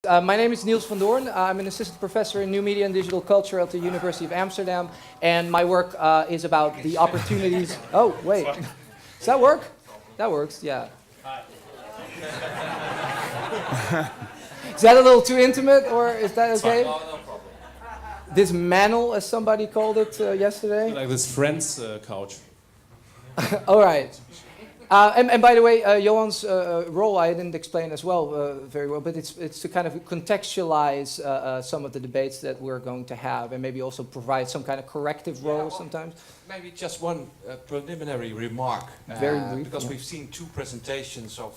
My name is Niels van Doorn. I'm an assistant professor in new media and digital culture at the University of Amsterdam, and my work is about the opportunities. Oh, wait. Does that work? That works, yeah. Is that a little too intimate, or is that okay? No problem. This manel, as somebody called it yesterday? Like this friend's couch. All right. And by the way, Johan's role I didn't explain as well very well, but it's to kind of contextualize some of the debates that we're going to have, and maybe also provide some kind of corrective role sometimes. Maybe just one preliminary remark. Very brief. Because we've seen two presentations of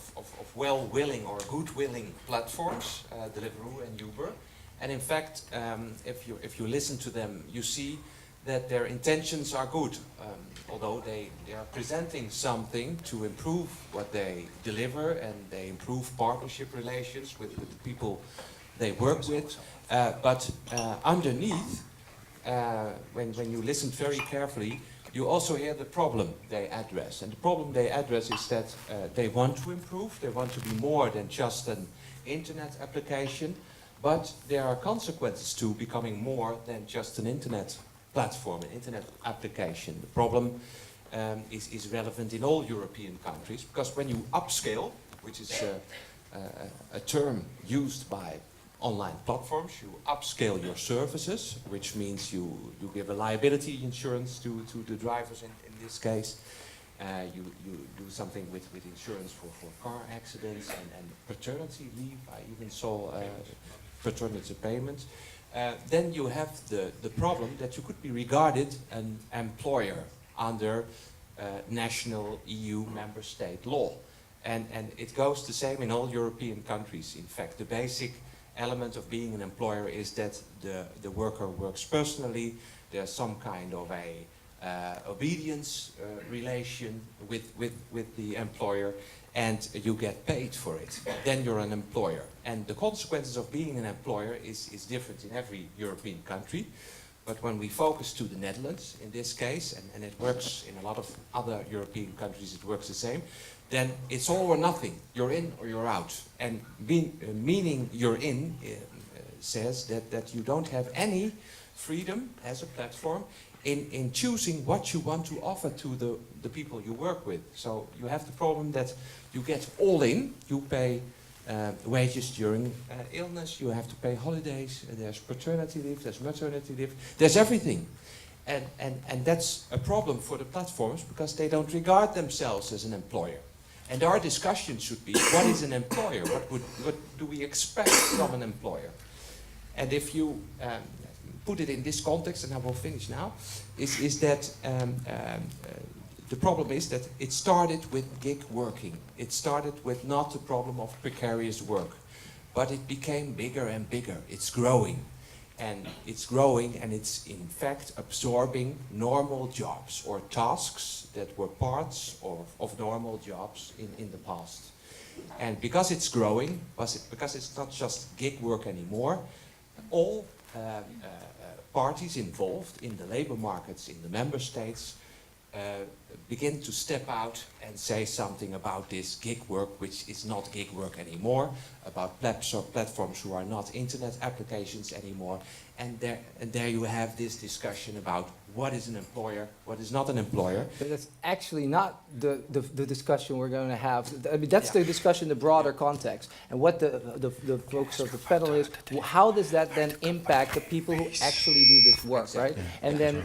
well-willing or good-willing platforms, Deliveroo and Uber. And in fact, if you listen to them, you see that their intentions are good. Although they are presenting something to improve what they deliver, and they improve partnership relations with the people they work with. But underneath, when you listen very carefully, you also hear the problem they address. And the problem they address is that they want to improve, they want to be more than just an internet application, but there are consequences to becoming more than just an internet platform, an internet application. The problem is relevant in all European countries, because when you upscale, which is a term used by online platforms, you upscale your services, which means you give a liability insurance to the drivers in this case. You do something with insurance for car accidents and paternity leave. I even saw paternity payments. Then you have the problem that you could be regarded an employer under national EU member state law. And it goes the same in all European countries. In fact, the basic element of being an employer is that the worker works personally. There's some kind of a obedience relation with the employer, and you get paid for it. Then you're an employer. And the consequences of being an employer is different in every European country. But when we focus to the Netherlands, in this case, and it works in a lot of other European countries, it works the same, then it's all or nothing. You're in or you're out. And meaning you're in says that you don't have any freedom as a platform in choosing what you want to offer to the people you work with. So you have the problem that you get all in, you pay wages during illness, you have to pay holidays, there's paternity leave, there's maternity leave, there's everything. And that's a problem for the platforms, because they don't regard themselves as an employer. And our discussion should be, what is an employer? What do we expect from an employer? And if you put it in this context, and I will finish now, is that the problem is that it started with gig working. It started with not the problem of precarious work, but it became bigger and bigger. It's growing, and it's in fact absorbing normal jobs or tasks that were parts of normal jobs in the past. And because it's growing, because it's not just gig work anymore, all parties involved in the labor markets in the member states begin to step out and say something about this gig work, which is not gig work anymore, about platforms who are not internet applications anymore. And there you have this discussion about what is an employer, what is not an employer. But that's actually not the discussion we're going to have. I mean, that's the discussion in the broader context. And what the focus of the panel is, how does that then impact the people who actually do this work, right? And then,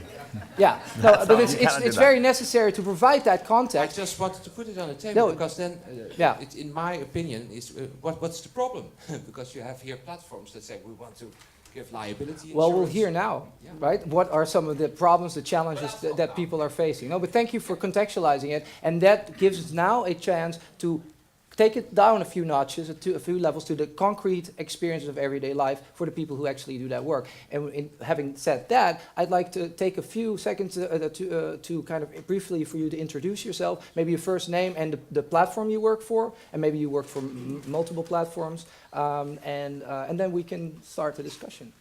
yeah, no, but it's very necessary to provide that context. I just wanted to put it on the table, because then, yeah. it, in my opinion, is what's the problem? Because you have here platforms that say we want to give liability insurance. Well, we'll hear now, right? What are some of the problems, the challenges that people are facing? No, but thank you for contextualizing it, and that gives us now a chance to take it down a few notches, to a few levels, to the concrete experiences of everyday life for the people who actually do that work. And having said that, I'd like to take a few seconds to kind of briefly for you to introduce yourself, maybe your first name and the platform you work for, and maybe you work for multiple platforms, and then we can start the discussion.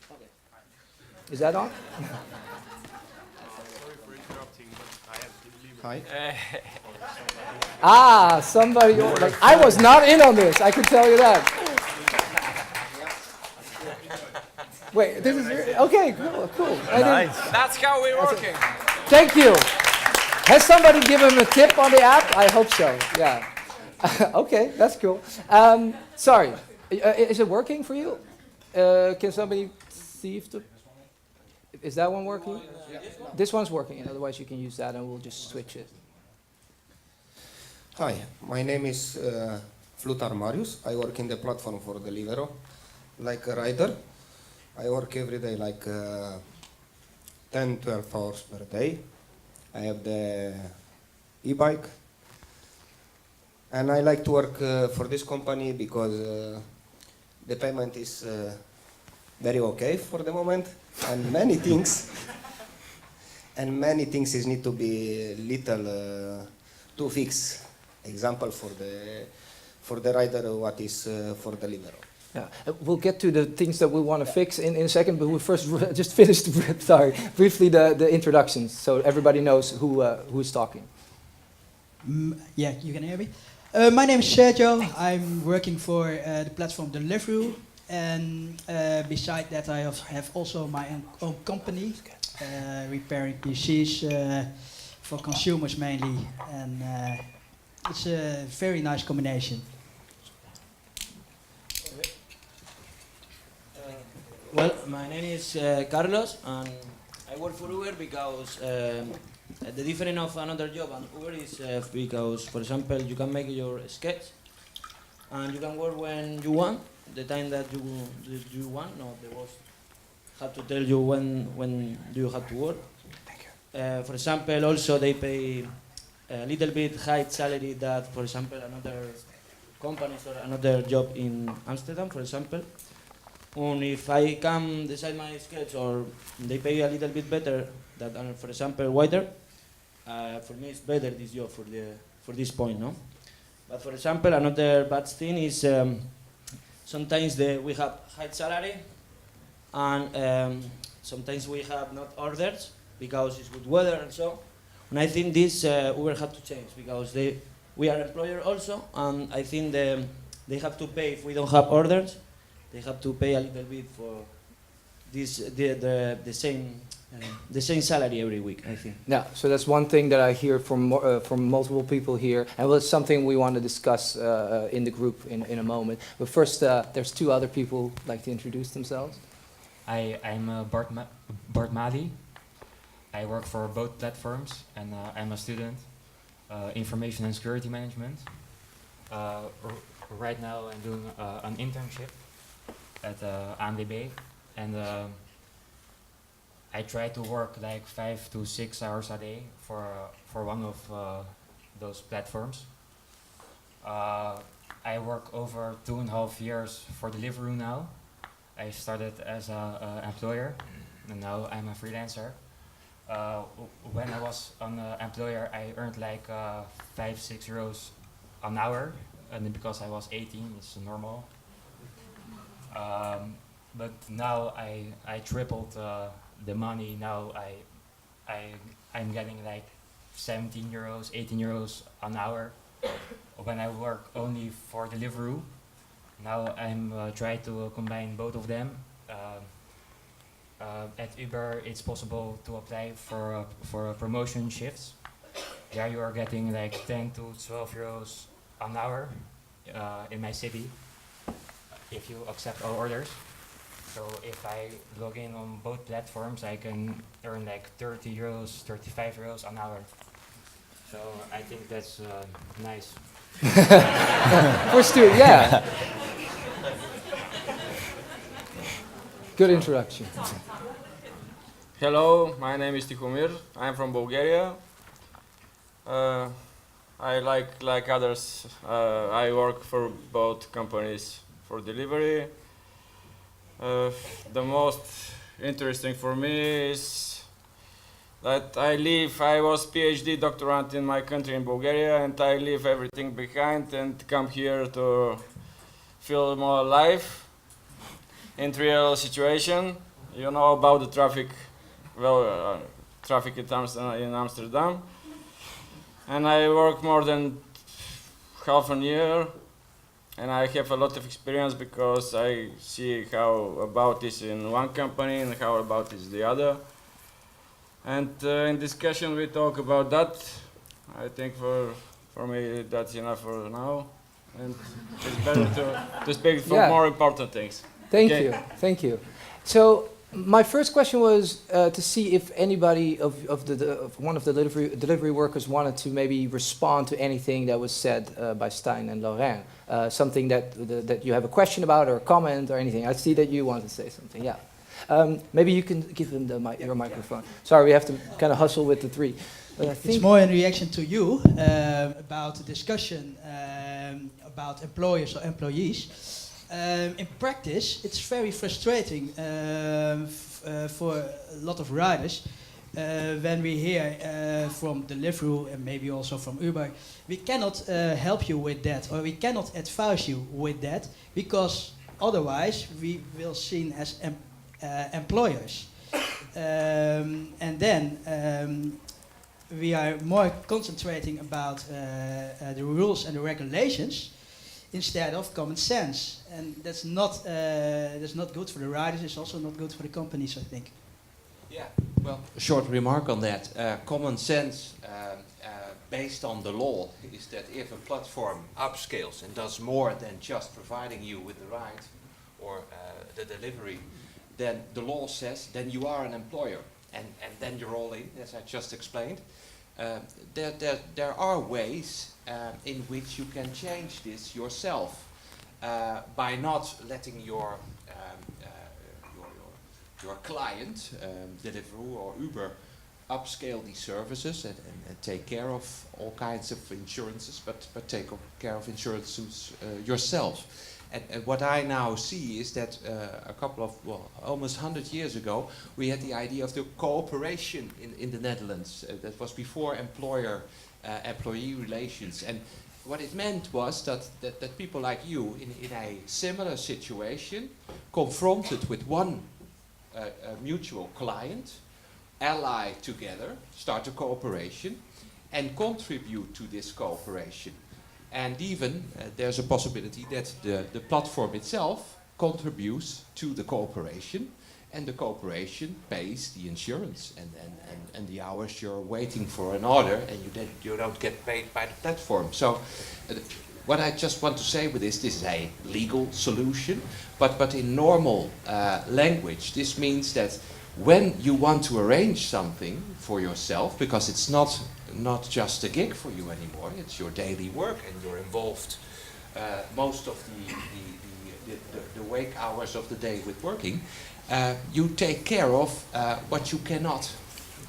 Is that on? Sorry for interrupting, but I have to leave. Hi. Ah, somebody, like, I was not in on this, I can tell you that. Wait, this is okay. Cool. Nice. That's how we're working. Thank you. Has somebody given him a tip on the app? I hope so. Yeah. Okay, that's cool. Sorry, is it working for you? Can somebody see if the... Is that one working? This one's working, and otherwise you can use that and we'll just switch it. Hi, my name is Flutar Marius. I work in the platform for Deliveroo, like a rider. I work every day like 10, 12 hours per day. I have the e-bike. And I like to work for this company because the payment is very okay for the moment, and many things is need to be little to fix. Example for the rider what is for Deliveroo. Yeah, we'll get to the things that we want to fix in a second, but we first just finished briefly the introductions, so everybody knows who is talking. Yeah, you can hear me. My name is Sergio. I'm working for the platform Deliveroo, and beside that I have also my own company, repairing PCs for consumers mainly, and it's a very nice combination. Well, my name is Carlos, and I work for Uber because the difference of another job and Uber is because, for example, you can make your sketch, and you can work when you want, the time that you want. No, the boss have to tell you when do you have to work. Thank you. For example, also they pay a little bit high salary that, for example, another companies or another job in Amsterdam, for example. And if I can decide my sketch or they pay a little bit better than, for example, waiter, for me it's better this job for this point, no? But for example, another bad thing is sometimes we have high salary and sometimes we have not orders because it's good weather and so. And I think this Uber have to change because we are employer also, and I think they have to pay if we don't have orders. They have to pay a little bit for this the same salary every week, I think. Yeah, so that's one thing that I hear from multiple people here, and it's something we want to discuss in the group in a moment. But first, there's two other people who'd like to introduce themselves. I'm Bart Mali. I work for both platforms, and I'm a student, information and security management. Right now I'm doing an internship at ANWB, and I try to work like 5 to 6 hours a day for one of those platforms. I work over 2.5 years for Deliveroo now. I started as an employer, and now I'm a freelancer. When I was an employer, I earned like 5-6 euros an hour, and because I was 18, it's normal. But now I tripled the money. Now I'm getting like 17 euros, 18 euros an hour when I work only for Deliveroo. Now I'm trying to combine both of them. At Uber, it's possible to apply for promotion shifts. There you are getting like 10 to 12 euros an hour in my city if you accept all orders. So if I log in on both platforms, I can earn like 30 euros, 35 euros an hour. So I think that's nice. For student, yeah. Good introduction. Hello, my name is Tihomir. I'm from Bulgaria. I like others. I work for both companies for delivery. The most interesting for me is that I was PhD doctorand in my country in Bulgaria, and I leave everything behind and come here to feel more alive in real situation. You know about the traffic, traffic in Amsterdam. And I work more than half a year and I have a lot of experience because I see how about this in one company and how about this the other. And in discussion we talk about that. I think for me that's enough for now. And it's better to speak for Yeah. more important things. Thank Okay. you, thank you. So my first question was to see if anybody of one of the delivery workers wanted to maybe respond to anything that was said by Stijn and Laurin. Something that you have a question about or a comment or anything. I see that you want to say something. Yeah. Maybe you can give him your microphone. Sorry, we have to kind of hustle with the three. But I It's think more in reaction to you about the discussion about employers or employees. In practice, it's very frustrating for a lot of riders when we hear from Deliveroo and maybe also from Uber, we cannot help you with that, or we cannot advise you with that, because otherwise we will seen as employers. And then we are more concentrating about the rules and the regulations instead of common sense, and that's not good for the riders. It's also not good for the companies, I think. Yeah, well, a short remark on that. Common sense based on the law is that if a platform upscales and does more than just providing you with the ride or the delivery, then the law says then you are an employer, and then you're all in, as I just explained. There are ways in which you can change this yourself by not letting your client, Deliveroo or Uber, upscale these services and take care of all kinds of insurances, but take care of insurances yourself. And what I now see is that a couple of, almost 100 years ago, we had the idea of the cooperation in the Netherlands. That was before employer-employee relations. And what it meant was that people like you, in a similar situation, confronted with one mutual client, ally together, start a cooperation, and contribute to this cooperation. And even there's a possibility that the platform itself contributes to the cooperation, and the cooperation pays the insurance and the hours you're waiting for an order, and you don't get paid by the platform. So what I just want to say with this is a legal solution, but in normal language, this means that when you want to arrange something for yourself, because it's not just a gig for you anymore, it's your daily work, and you're involved most of the wake hours of the day with working, you take care of what you cannot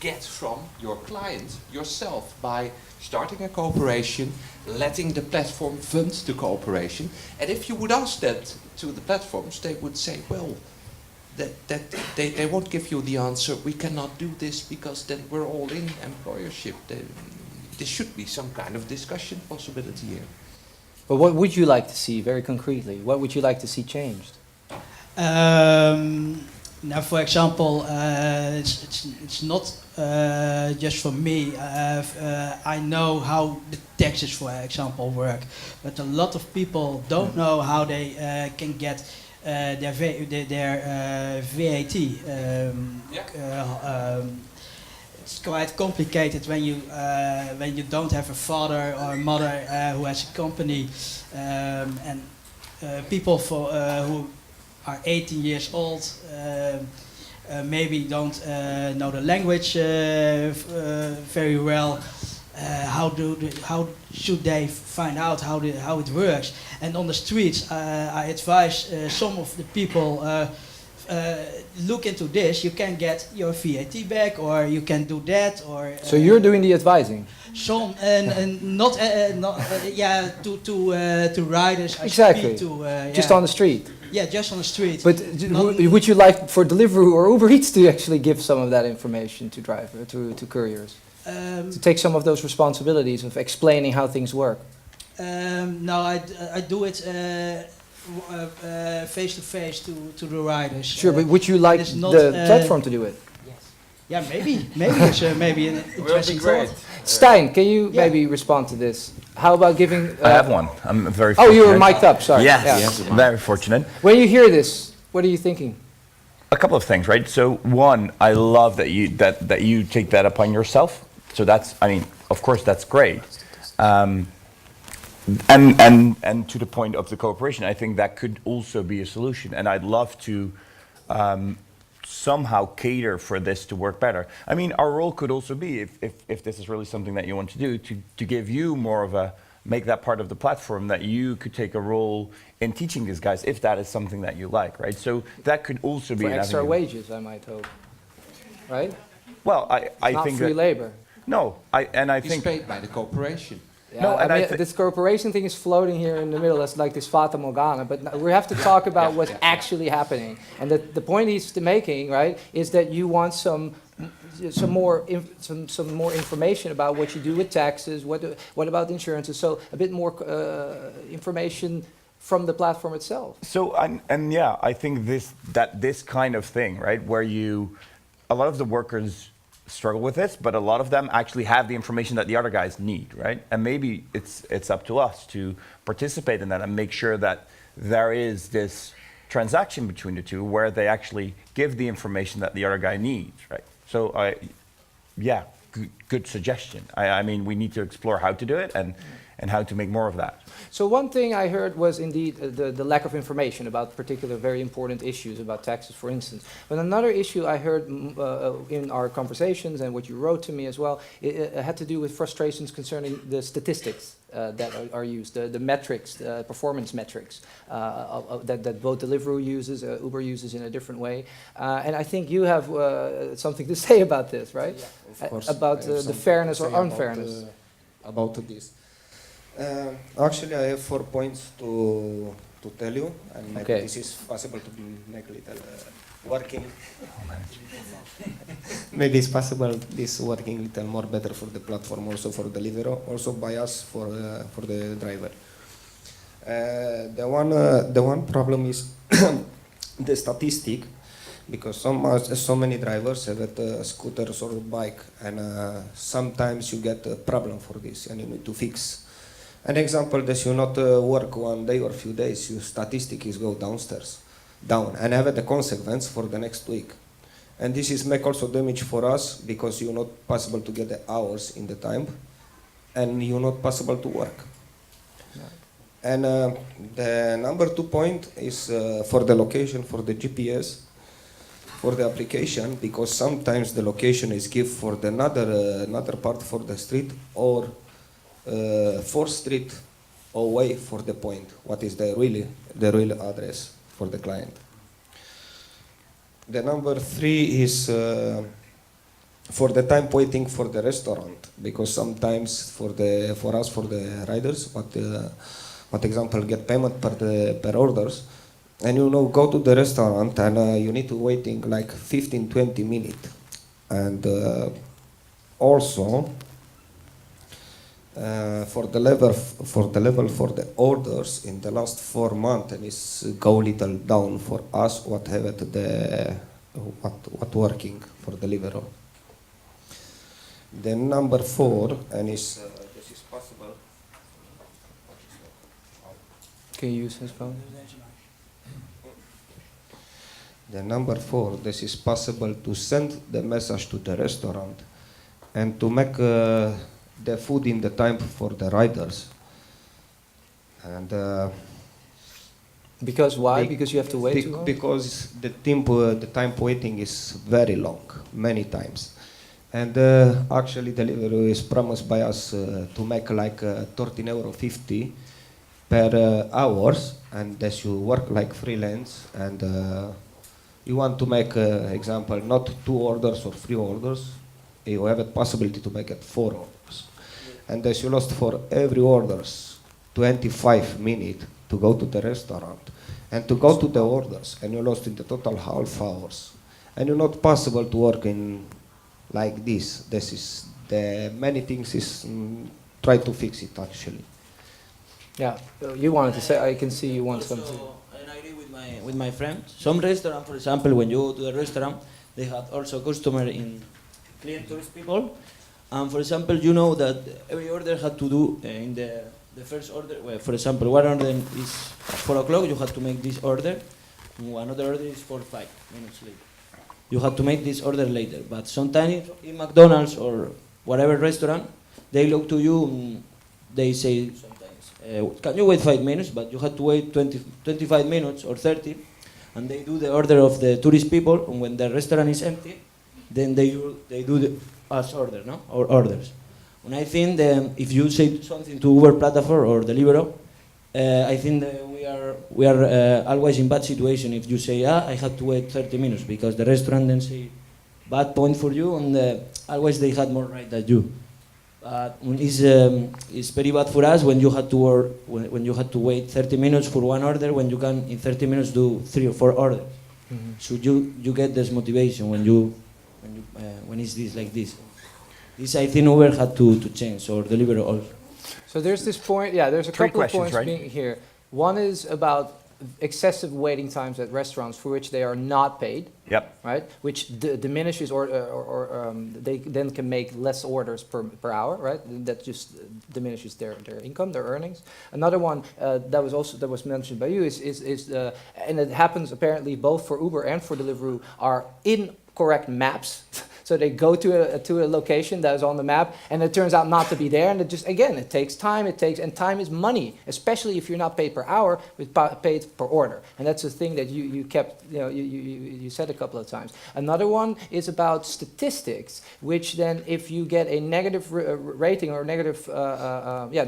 get from your client yourself by starting a cooperation, letting the platform fund the cooperation. And if you would ask that to the platforms, they would say, well, they won't give you the answer, we cannot do this because then we're all in employership. There should be some kind of discussion possibility here. But what would you like to see, very concretely? What would you like to see changed? Now, for example, it's not just for me. I know how the taxes, for example, work, but a lot of people don't know how they can get their VAT. It's quite complicated when you don't have a father or a mother who has a company, and people who are 18 years old maybe don't know the language very well. How should they find out how it works? And on the streets, I advise some of the people look into this. You can get your VAT back, or you can do that, or. So you're doing the advising. Some and not yeah, to riders. Exactly. I speak to, just yeah. on the street. Yeah, just on the street. But would you like for Deliveroo or Uber Eats to actually give some of that information to to couriers? To take some of those responsibilities of explaining how things work? No, I do it face to face to the riders. Sure, but would you like it's not, the platform to do it? Yes. Yeah, maybe it's maybe an Will be interesting great. thought. Stein, can you Yeah. maybe respond to this? How about giving... I have one. I'm very Oh, you were fortunate. mic'd up, sorry. Yes, Yeah. very fortunate. When you hear this, what are you thinking? A couple of things, right? So one, I love that you take that upon yourself. So that's, I mean, of course, that's great. And to the point of the cooperation, I think that could also be a solution. And I'd love to somehow cater for this to work better. I mean, our role could also be, if this is really something that you want to do, to give you more of a, make that part of the platform, that you could take a role in teaching these guys, if that is something that you like, right? So that could also be For an extra avenue. wages, I might hope. Right? Well, I Not think free that, labor. no, I He's think paid by the corporation. Yeah, No, and I I mean, thi- this corporation thing is floating here in the middle. That's like this Fata Morgana. But we have to talk about what's actually happening. And the point he's making, right, is that you want some more information about what you do with taxes. What about insurances? So a bit more information from the platform itself. so. And yeah, I think this kind of thing, right, where a lot of the workers struggle with this, but a lot of them actually have the information that the other guys need, right? And maybe it's up to us to participate in that and make sure that there is this transaction between the two where they actually give the information that the other guy needs, right? So yeah, good suggestion. I mean, we need to explore how to do it and how to make more of that. So one thing I heard was indeed the lack of information about particular very important issues about taxes, for instance. But another issue I heard in our conversations and what you wrote to me as well, it had to do with frustrations concerning the statistics that are used, the metrics, the performance metrics that both Deliveroo uses, Uber uses in a different way. And I think you have something to say about this, right? Yeah, of course. About I have the something fairness to or say unfairness. about this. Actually, I have 4 points to tell you, and maybe Okay. this is possible to make little working. Maybe it's possible this working little more better for the platform, also for Deliveroo, also by us for the driver. The one problem is the statistic, because so many drivers have scooters or bike, and sometimes you get a problem for this, and you need to fix. An example that you not work 1 day or few days, your statistic is go down, and have the consequence for the next week. And this is make also damage for us, because you're not possible to get the hours in the time, and you're not possible to work. And the number 2 point is for the location, for the GPS, for the application, because sometimes the location is give for the another part for the street, or 4th street away for the point, what is the real address for the client. The number 3 is for the time waiting for the restaurant, because sometimes for us for the riders, what example get payment per orders, and go to the restaurant and you need to waiting like 15-20 minutes, and also for the level for the orders in the last 4 months, and it's go little down for us what have it what working for Deliveroo. The number 4, and this is possible. Can you use his phone? The number 4, this is possible to send the message to the restaurant and to make the food in the time for the riders. And Because why? Because you have to wait too long? because the time waiting is very long, many times. And actually Deliveroo is promised by us to make like €13.50 per hours, and as you work like freelance, and you want to make example not 2 orders or 3 orders, you have a possibility to make it 4 orders. And as you lost for every orders 25 minutes to go to the restaurant and to go to the orders, and you lost in the total half hours, and you're not possible to work in like this. This is the many things is try to fix it actually. Yeah, you wanted to say, I can see you want something. And I agree with my friend. Some restaurant, for example, when you go to the restaurant, they have also customer clean tourist people. And for example, you know that every order had to do in the first order. Well, for example, one order is 4 o'clock. You had to make this order. Another order is 5 minutes later. You have to make this order later. But sometimes in McDonald's or whatever restaurant, they look to you. They say sometimes, "Can you wait 5 minutes?" But you have to wait 25 minutes or 30, and they do the order of the tourist people. And when the restaurant is empty, then they do the us order, no? Or orders. And I think if you say something to Uber platform or Deliveroo, I think that we are always in bad situation if you say, I have to wait 30 minutes because the restaurant then say bad point for you, and always they had more right than you. But it's very bad for us when you had to when you had to wait 30 minutes for one order when you can in 30 minutes do 3 or 4 orders. Mm-hmm. So you get this motivation when it's this like this. This I think Uber had to change or Deliveroo also. So there's this point, there's a Three couple of questions, points right? being here. One is about excessive waiting times at restaurants for which they are not paid, Yep. right? Which diminishes or they then can make less orders per hour, right? That just diminishes their income, their earnings. Another one that was mentioned by you is and it happens apparently both for Uber and for Deliveroo, are incorrect maps. So they go to a location that is on the map, and it turns out not to be there. And it just, again, it takes time. And time is money, especially if you're not paid per hour, but paid per order. And that's the thing that you kept, you said a couple of times. Another one is about statistics, which then, if you get a negative rating or negative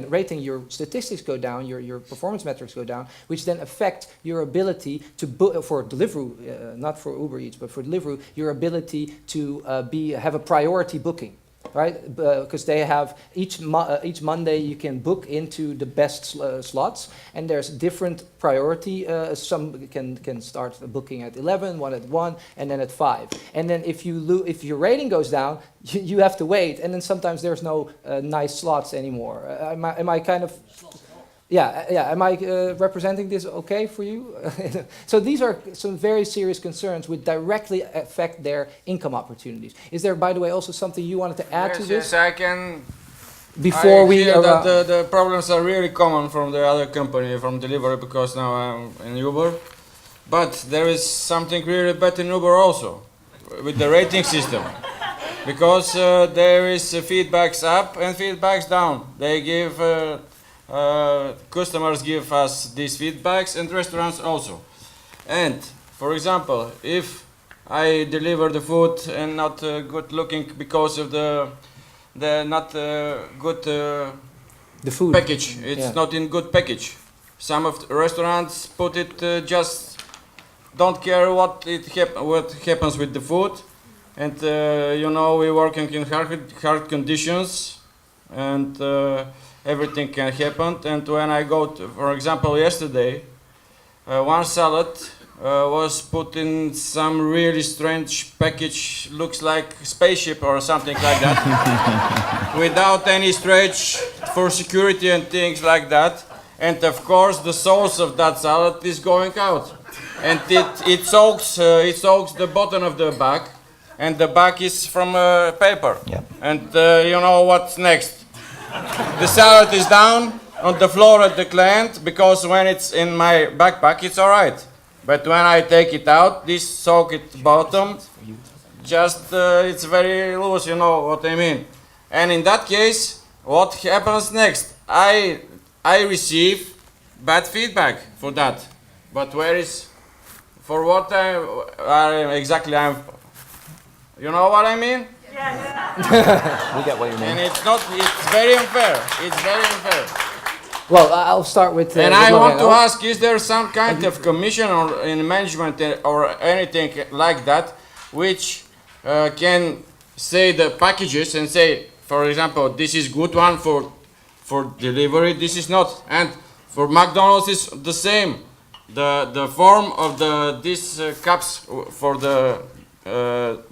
rating, your statistics go down, your performance metrics go down, which then affect your ability to book for Deliveroo, not for Uber Eats, but for Deliveroo, your ability to have a priority booking, right? Because they have each Monday you can book into the best slots, and there's different priority. Some can start booking at 11, one at 1, and then at 5. And then if your rating goes down, you have to wait, and then sometimes there's no nice slots anymore. Am I kind of? Yeah. Am I representing this okay for you? So these are some very serious concerns which directly affect their income opportunities. Is there, by the way, also something you wanted to add to this? Yes, I can. Before I we hear that the problems are really common from the other company, from Deliveroo, because now I'm in Uber. But there is something really better in Uber also, with the rating system. Because there is feedbacks up and feedbacks down. They give... customers give us these feedbacks, and restaurants also. And for example, if I deliver the food and not good looking because of the not good the food package, it's not in good package. Some of the restaurants put it just don't care what happens with the food, and we're working in hard conditions, and everything can happen. And when I go to, for example, yesterday, one salad was put in some really strange package, looks like spaceship or something like that, without any stretch for security and things like that. And of course, the sauce of that salad is going out, and it soaks the bottom of the bag, and the bag is from paper. Yeah. And you know what's next? The salad is down on the floor at the client, because when it's in my backpack, it's all right. But when I take it out, this soaked bottom, just it's very loose, you know what I mean. And in that case, what happens next? I receive bad feedback for that. But where is, for what exactly I'm, you know what I mean? We get what you mean. And it's very unfair. It's very unfair. Well, I'll start with. And I want to ask: is there some kind of commission or in management or anything like that, which can say the packages and say, for example, this is good one for delivery, this is not, and for McDonald's is the same. The form of these cups for the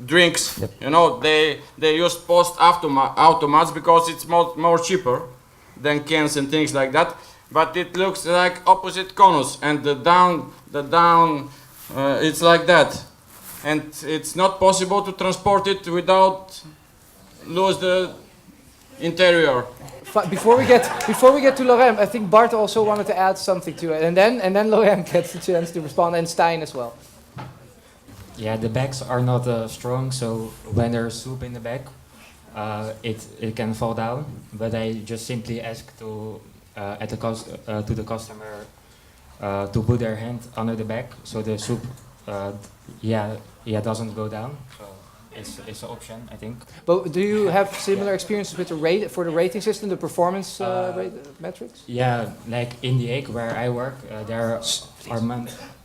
drinks, Yep. you know, they use post automats because it's more cheaper than cans and things like that. But it looks like opposite conus, and the down it's like that, and it's not possible to transport it without lose the interior. Before we get to Laurin, I think Bart also wanted to add something to it, and then Laurin gets the chance to respond, and Stijn as well. Yeah, the bags are not strong, so when there's soup in the bag, it can fall down. But I just simply ask to the customer to put their hand under the bag, so the soup doesn't go down. So it's an option, I think. But do you have similar experiences with the rating system, the performance metrics? Yeah, like in the egg where I work, there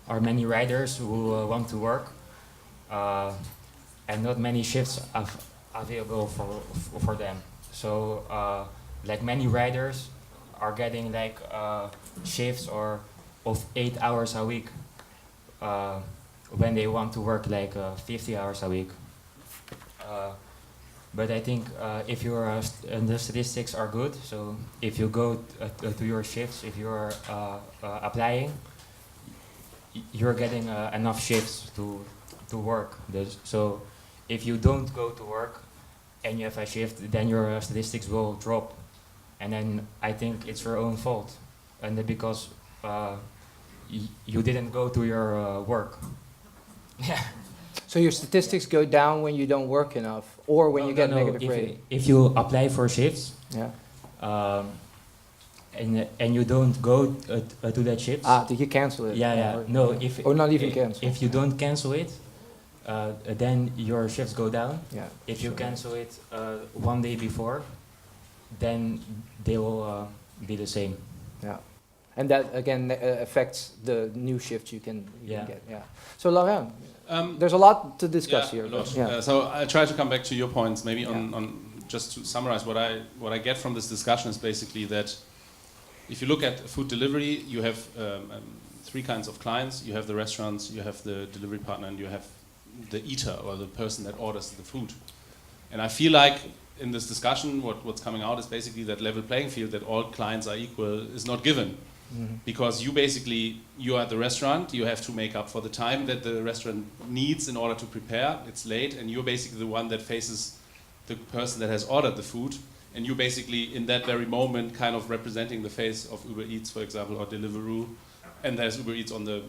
are many riders who want to work, and not many shifts available for them. So like many riders are getting like shifts of 8 hours a week when they want to work like 50 hours a week. But I think if your the statistics are good, so if you go to your shifts, if you're applying, you're getting enough shifts to work. So if you don't go to work and you have a shift, then your statistics will drop, and then I think it's your own fault, and because you didn't go to your work. Yeah. So your statistics go down when you don't work enough, or when you get negative rating. If you apply for shifts, and you don't go to that shift. Did you cancel it? Or not even cancel. If you don't cancel it, then your shifts go down. Yeah. If you cancel it one day before, then they will be the same. Yeah. And that again affects the new shifts you can get. Yeah. So Laurin, there's a lot to discuss here. So I try to come back to your points, maybe on just to summarize what I get from this discussion is basically that if you look at food delivery, you have three kinds of clients. You have the restaurants, you have the delivery partner, and you have the eater or the person that orders the food. And I feel like in this discussion, what's coming out is basically that level playing field, that all clients are equal, is not given. Mm-hmm. Because you are at the restaurant, you have to make up for the time that the restaurant needs in order to prepare. It's late, and you're basically the one that faces the person that has ordered the food, and you're basically in that very moment kind of representing the face of Uber Eats, for example, or Deliveroo, and there's Uber Eats on the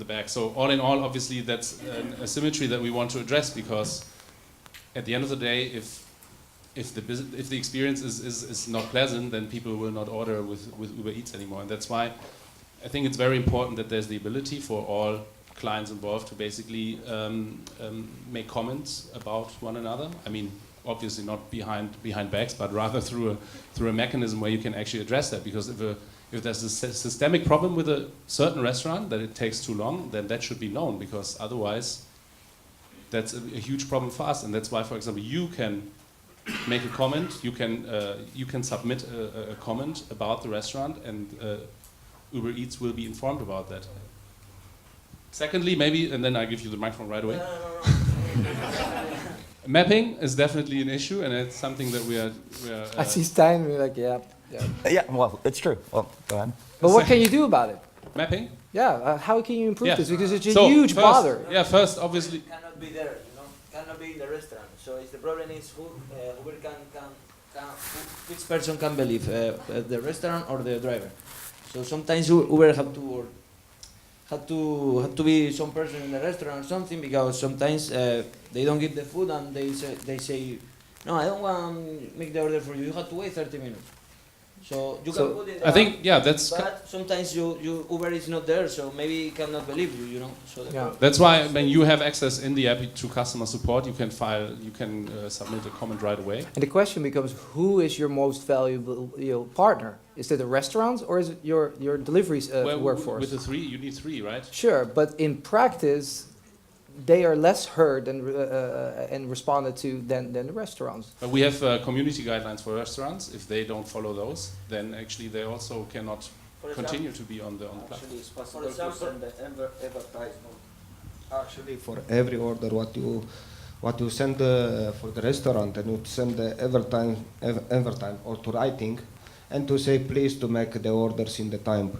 back. So all in all, obviously, that's an asymmetry that we want to address, because at the end of the day, if the experience is not pleasant, then people will not order with Uber Eats anymore. And that's why I think it's very important that there's the ability for all clients involved to basically make comments about one another. I mean, obviously not behind backs, but rather through a mechanism where you can actually address that. Because if there's a systemic problem with a certain restaurant, that it takes too long, then that should be known, because otherwise that's a huge problem for us. And that's why, for example, you can make a comment, you can submit a comment about the restaurant, and Uber Eats will be informed about that. Secondly, maybe, and then I give you the microphone right away. Mapping is definitely an issue, and it's something that we are I see Stijn, we're like, yeah. Well, it's true. Well, go ahead. But what can you do about it? Mapping? Yeah, how can you improve this? Because it's a huge bother. Yeah, first, obviously. Cannot be there, cannot be in the restaurant. So if the problem is which person can believe, the restaurant or the driver. So sometimes Uber have to be some person in the restaurant or something, because sometimes they don't give the food and they say, no, I don't want to make the order for you. You have to wait 30 minutes. So you can put it. I think that's. But sometimes Uber is not there, so maybe he cannot believe you. So that's why when you have access in the app to customer support, you can submit a comment right away. And the question becomes, who is your most valuable partner? Is it the restaurants, or is it your deliveries workforce? With the three, you need three, right? Sure, but in practice, they are less heard and responded to than the restaurants. But we have community guidelines for restaurants. If they don't follow those, then actually they also cannot continue to be on the platform. It's possible to send the advertisement. Actually, for every order, what you send for the restaurant, and you send the advertisement or to writing, and to say please to make the orders in the time.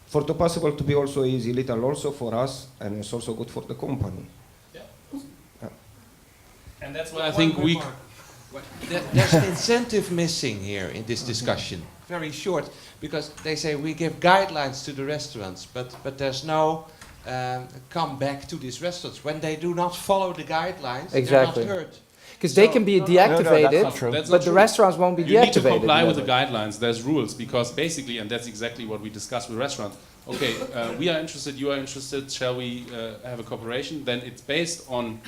For the possible to be also easy, little also for us, and it's also good for the company. Yeah. And that's why I think there's an incentive missing here in this discussion. Very short, because they say we give guidelines to the restaurants, but there's no come back to these restaurants. When they do not follow the guidelines, Exactly. they're not heard. Because they can be deactivated, that's not true. That's but not the true. restaurants won't be You need to deactivated. comply with the never. guidelines. There's rules because basically, and that's exactly what we discussed with restaurants. Okay, we are interested. You are interested. Shall we have a cooperation? Then it's based on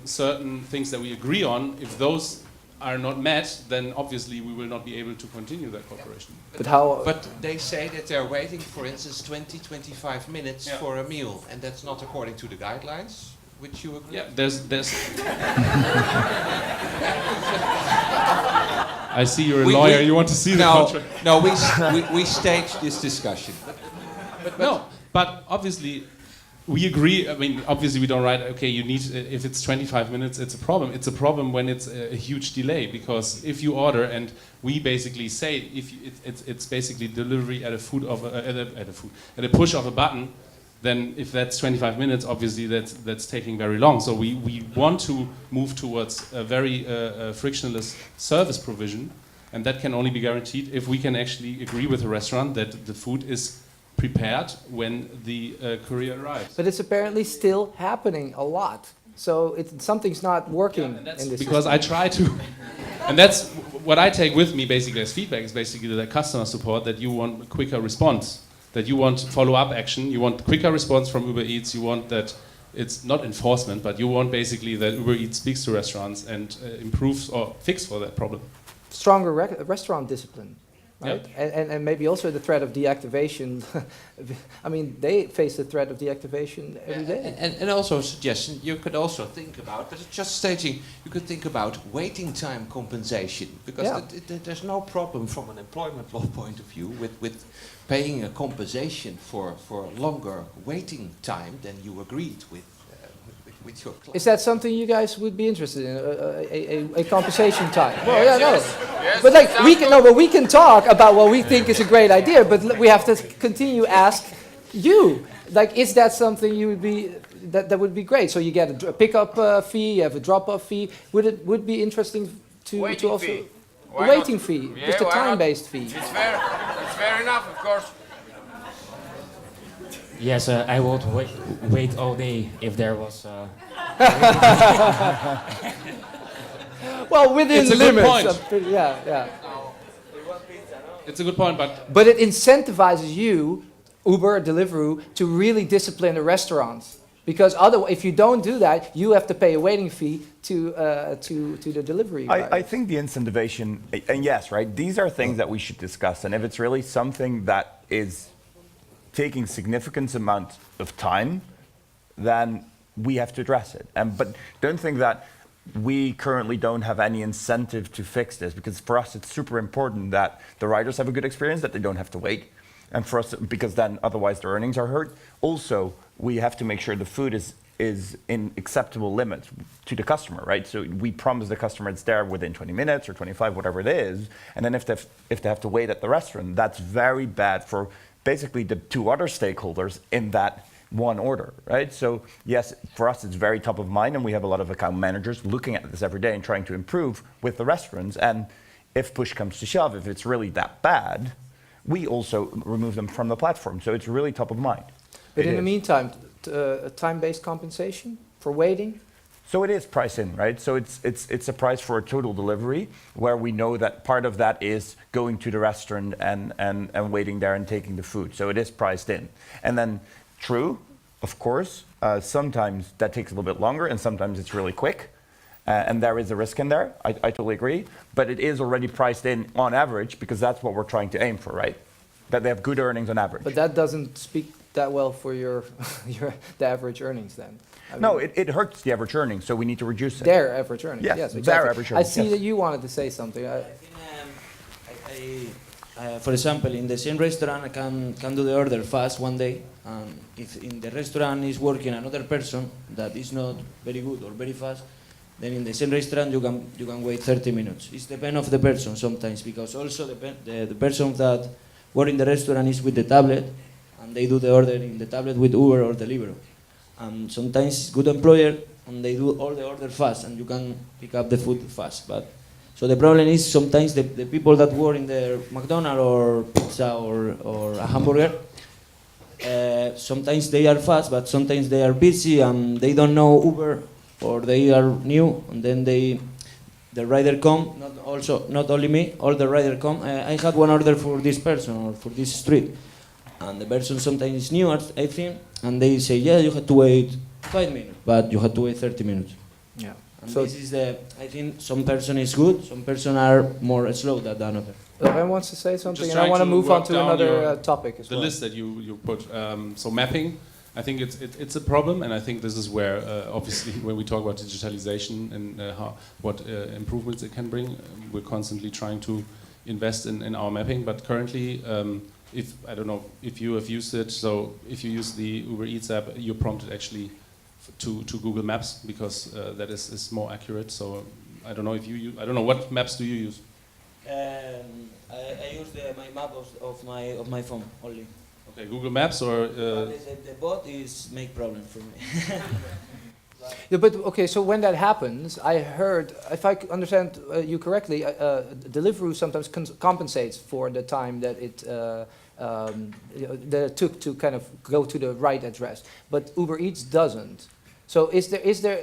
certain things that we agree on. If those are not met, then obviously we will not be able to continue that cooperation. But how? But they say that they're waiting, for instance, 20-25 minutes Yeah. for a meal, and that's not according to the guidelines, which you agree. Yeah, there's. I see you're a lawyer. You want to see the contract? No, we staged this discussion. No, but obviously we agree. I mean, obviously we don't write. Okay, you need. If it's 25 minutes, it's a problem. It's a problem when it's a huge delay because if you order and we basically say if you, it's basically delivery at a push of a button, then if that's 25 minutes, obviously that's taking very long. So we want to move towards a very frictionless service provision, and that can only be guaranteed if we can actually agree with the restaurant that the food is prepared when the courier arrives. But it's apparently still happening a lot. So something's not working And that's in this because system. I try to, and that's what I take with me basically as feedback is basically the customer support that you want a quicker response, that you want follow-up action, you want quicker response from Uber Eats, you want that it's not enforcement, but you want basically that Uber Eats speaks to restaurants and improves or fixes for that problem. Stronger restaurant discipline, right? And maybe also the threat of deactivation. I mean, they face the threat of deactivation every day. And also a suggestion, you could also think about, but it's just staging, you could think about waiting time compensation, because there's no problem from an employment law point of view with paying a compensation for longer waiting time than you agreed with your client. Is that something you guys would be interested in? A compensation time? Well, yeah, no. But like we can talk about what we think is a great idea, but we have to continue ask you. Like, is that something you would be that would be great? So you get a pickup fee, you have a drop-off fee. Would be interesting to also Fee. a waiting fee, Yeah, just a why not? time-based fee. It's fair. It's fair enough, of course. Yes, I would wait all day if there was. Well, within It's a good limits. point. Yeah. It's a good point, But it incentivizes you, Uber, Deliveroo, to really discipline the restaurants. Because otherwise, if you don't do that, you have to pay a waiting fee to the delivery. I think the incentivation, and yes, right, these are things that we should discuss. And if it's really something that is taking significant amount of time, then we have to address it. But don't think that we currently don't have any incentive to fix this, because for us it's super important that the riders have a good experience, that they don't have to wait. And for us, because then otherwise their earnings are hurt. Also, we have to make sure the food is in acceptable limits to the customer, right? So we promise the customer it's there within 20 minutes or 25, whatever it is. And then if they have to wait at the restaurant, that's very bad for basically the two other stakeholders in that one order, right? So yes, for us it's very top of mind, and we have a lot of account managers looking at this every day and trying to improve with the restaurants. And if push comes to shove, if it's really that bad, we also remove them from the platform. So it's really top of mind. But in the meantime, time-based compensation for waiting? So it is priced in, right? So it's a price for a total delivery, where we know that part of that is going to the restaurant and waiting there and taking the food. So it is priced in. And then, true, of course, sometimes that takes a little bit longer, and sometimes it's really quick. And there is a risk in there, I totally agree. But it is already priced in on average, because that's what we're trying to aim for, right? That they have good earnings on average. But that doesn't speak that well for the average earnings then. I No, mean, it hurts the average earnings, so we need to reduce it. their average earnings. Yes, Yes, their exactly. average I earnings, see yes. that you wanted to say something. For example, in the same restaurant, I can do the order fast one day. If in the restaurant is working another person that is not very good or very fast, then in the same restaurant you can wait 30 minutes. It's depend of the person sometimes, because also the person that work in the restaurant is with the tablet, and they do the order in the tablet with Uber or Deliveroo. Sometimes it's good employer, and they do all the order fast, and you can pick up the food fast. But So the problem is sometimes the people that work in the McDonald's or pizza or a hamburger, sometimes they are fast, but sometimes they are busy and they don't know Uber or they are new, and then the rider come, not only me, all the rider come. I had one order for this person or for this street, and the person sometimes is new, I think, and they say, yeah, you had to wait 5 minutes, but you had to wait 30 minutes. Yeah. And So this is I think some person is good, some person are more slow than another. Laurin wants to say something, Just and I trying want to to move on work to down another your- topic as The well. list that you put, so mapping, I think it's a problem, and I think this is where obviously when we talk about digitalization and what improvements it can bring, we're constantly trying to invest in our mapping. But currently, if I don't know if you have used it, so if you use the Uber Eats app, you're prompted actually to Google Maps because that is more accurate. So I don't know if I don't know what maps do you use. I use my map of my phone only. Okay, Google Maps or The bot is make problem for me. Yeah, but okay, so when that happens, I heard, if I understand you correctly, Deliveroo sometimes compensates for the time that that it took to kind of go to the right address, but Uber Eats doesn't. So is there?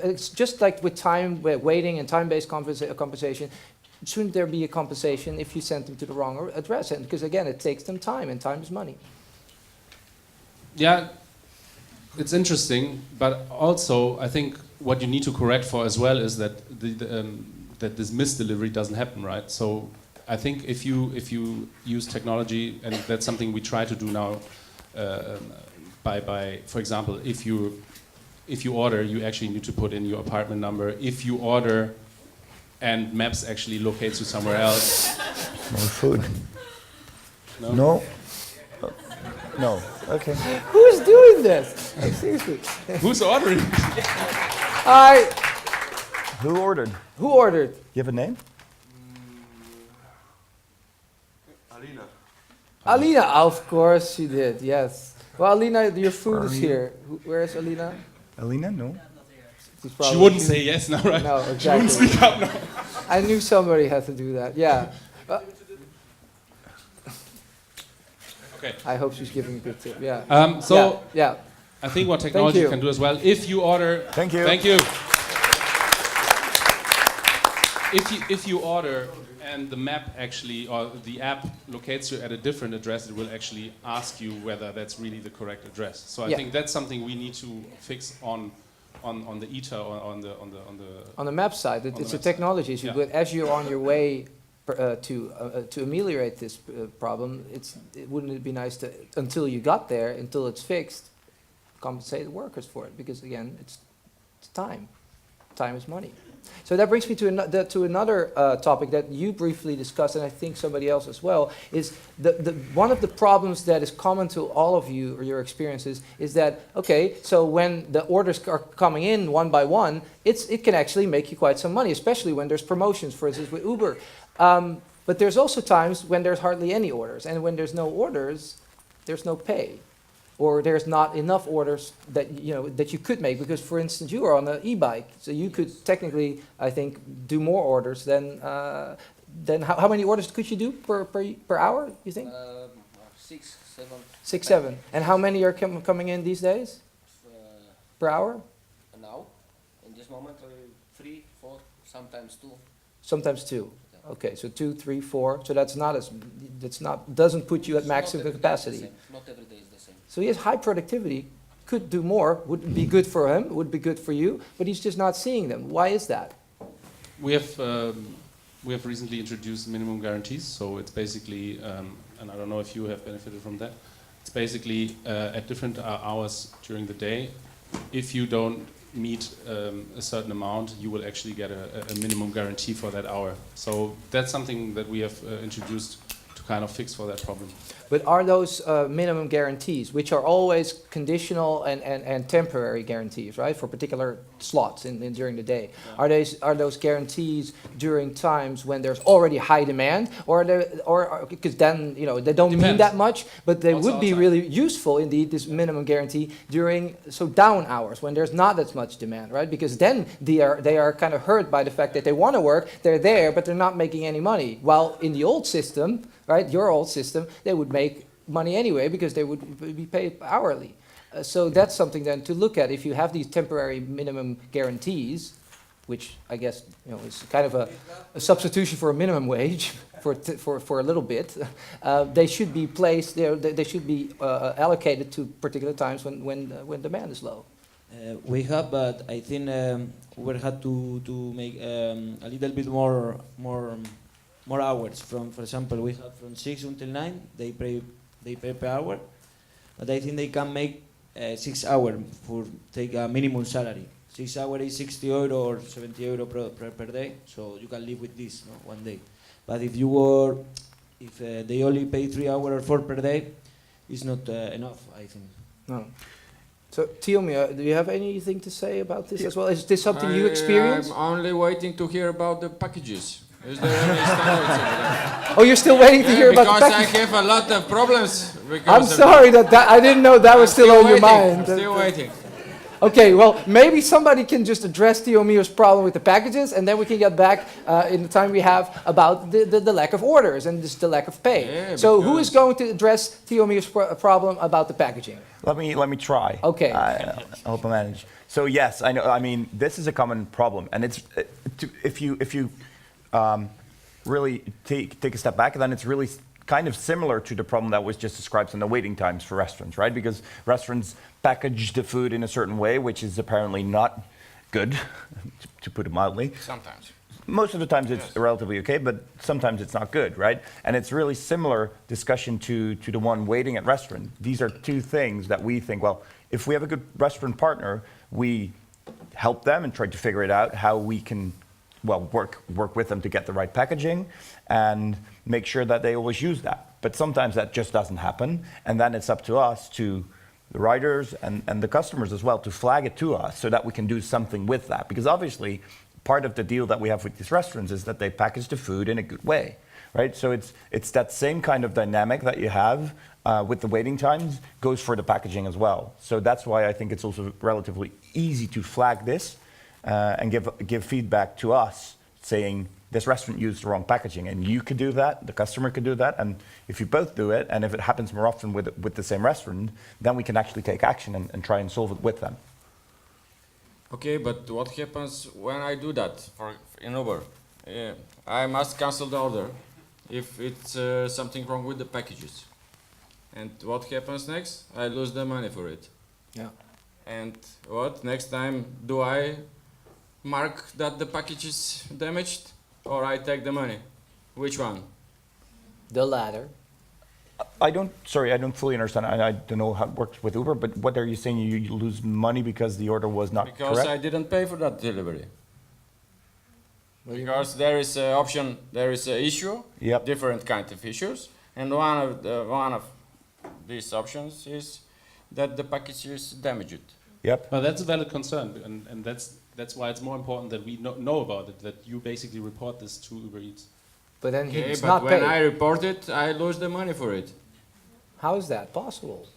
It's just like with time waiting and time-based compensation. Shouldn't there be a compensation if you send them to the wrong address? And because again, it takes them time, and time is money. yeah, it's interesting, but also I think what you need to correct for as well is that that this misdelivery doesn't happen, right? So I think if you use technology, and that's something we try to do now, by for example, if you order, you actually need to put in your apartment number. If you order, and Maps actually locates you somewhere else. More food. No. No. No. Okay. Who's doing this? Like, seriously. Who's ordering? Who ordered? Who ordered? You have a name? Alina, of course she did, yes. Well, Alina, your food is here. Where is Alina? Alina? No. She's She probably- wouldn't say yes now, right? No, She wouldn't exactly. speak up now. I knew somebody had to do that, yeah. Okay. I hope she's giving a good tip, yeah. So yeah. I think what technology you. can do as well, if you order... Thank you. Thank you. If you order and the map actually, or the app locates you at a different address, it will actually ask you whether that's really the correct address. So I think that's something we need to fix on the ETA or on the map side, it's a map technology issue, Yeah. but as you're on your way to ameliorate this problem, wouldn't it be nice to, until you got there, until it's fixed, compensate the workers for it? Because again, it's time. Time is money. So that brings me to another topic that you briefly discussed, and I think somebody else as well, is one of the problems that is common to all of you or your experiences is that, okay, so when the orders are coming in one by one, it can actually make you quite some money, especially when there's promotions, for instance, with Uber. But there's also times when there's hardly any orders, and when there's no orders, there's no pay. Or there's not enough orders that you could make, because, for instance, you are on an e-bike, so you could technically, I think, do more orders than how many orders could you do per hour? You think 6, 7. 6, 7. And how many are coming in these days per hour? Now, in this moment, 3, 4, sometimes 2. Sometimes 2. Okay, so 2, 3, 4. So doesn't put you at maximum capacity. Not every day is the same. So he has high productivity, could do more, would be good for him, would be good for you, but he's just not seeing them. Why is that? We have recently introduced minimum guarantees, so it's basically, and I don't know if you have benefited from that. It's basically at different hours during the day. If you don't meet a certain amount, you will actually get a minimum guarantee for that hour. So that's something that we have introduced to kind of fix for that problem. But are those minimum guarantees, which are always conditional and temporary guarantees, right, for particular slots during the day, are those guarantees during times when there's already high demand, or because then they don't mean Depends. that much, but they What's would be outside? really useful indeed, this minimum guarantee during down hours when there's not as much demand, right? Because then they are kind of hurt by the fact that they want to work, they're there, but they're not making any money. While in the old system, right, your old system, they would make money anyway because they would be paid hourly. So that's something then to look at. If you have these temporary minimum guarantees, which I guess is kind of a substitution for a minimum wage for a little bit, they should be placed. They should be allocated to particular times when demand is low. We have, but I think we had to make a little bit more hours. For example, we have from 6 until 9. They pay per hour, but I think they can make 6 hours for take a minimum salary. 6 hours is 60 euro or 70 euro per day, so you can live with this one day. But if they only pay 3 hours or 4 per day, it's not enough, I think. No. So, Tiomi, do you have anything to say about this as well? Is this something you experience? I'm only waiting to hear about the packages. Is there any standards over there? Oh, you're still waiting to hear about the Because I package? have a lot of problems. I'm sorry that I didn't know that was still on your mind. I'm still waiting. Okay, well, maybe somebody can just address Tiomio's problem with the packages, and then we can get back in the time we have about the lack of orders and just the lack of pay. Yeah, So who is going to address Tiomio's problem about the packaging? Let me try. Okay. I hope I manage. So yes, I know. I mean, this is a common problem, and it's if you really take a step back, then it's really kind of similar to the problem that was just described in the waiting times for restaurants, right? Because restaurants package the food in a certain way, which is apparently not good, to put it mildly. Sometimes. Most of the times it's relatively okay, but sometimes it's not good, right? And it's really similar discussion to the one waiting at restaurant. These are two things that we think, well, if we have a good restaurant partner, we help them and try to figure it out how we can, well, work with them to get the right packaging and make sure that they always use that. But sometimes that just doesn't happen, and then it's up to us, to the riders and the customers as well, to flag it to us so that we can do something with that. Because obviously, part of the deal that we have with these restaurants is that they package the food in a good way, right? So it's that same kind of dynamic that you have with the waiting times goes for the packaging as well. So that's why I think it's also relatively easy to flag this and give feedback to us saying this restaurant used the wrong packaging, and you could do that, the customer could do that, and if you both do it, and if it happens more often with the same restaurant, then we can actually take action and try and solve it with them. Okay, but what happens when I do that in Uber? I must cancel the order if it's something wrong with the packages. And what happens next? I lose the money for it. Yeah. And what next time do I mark that the package is damaged, or I take the money? Which one? The latter. I don't fully understand. I don't know how it works with Uber, but what are you saying? You lose money because the order was not Because correct? I didn't pay for that delivery. What do you Because there is an option, there is an issue, Yep. different kind of issues, and one of these options is that the package is damaged. Yep. Well, that's a valid concern, and that's why it's more important that we know about it, that you basically report this to Uber Eats. But then Okay, he's but not when paid. I report it, I lose the money for it. How is that possible?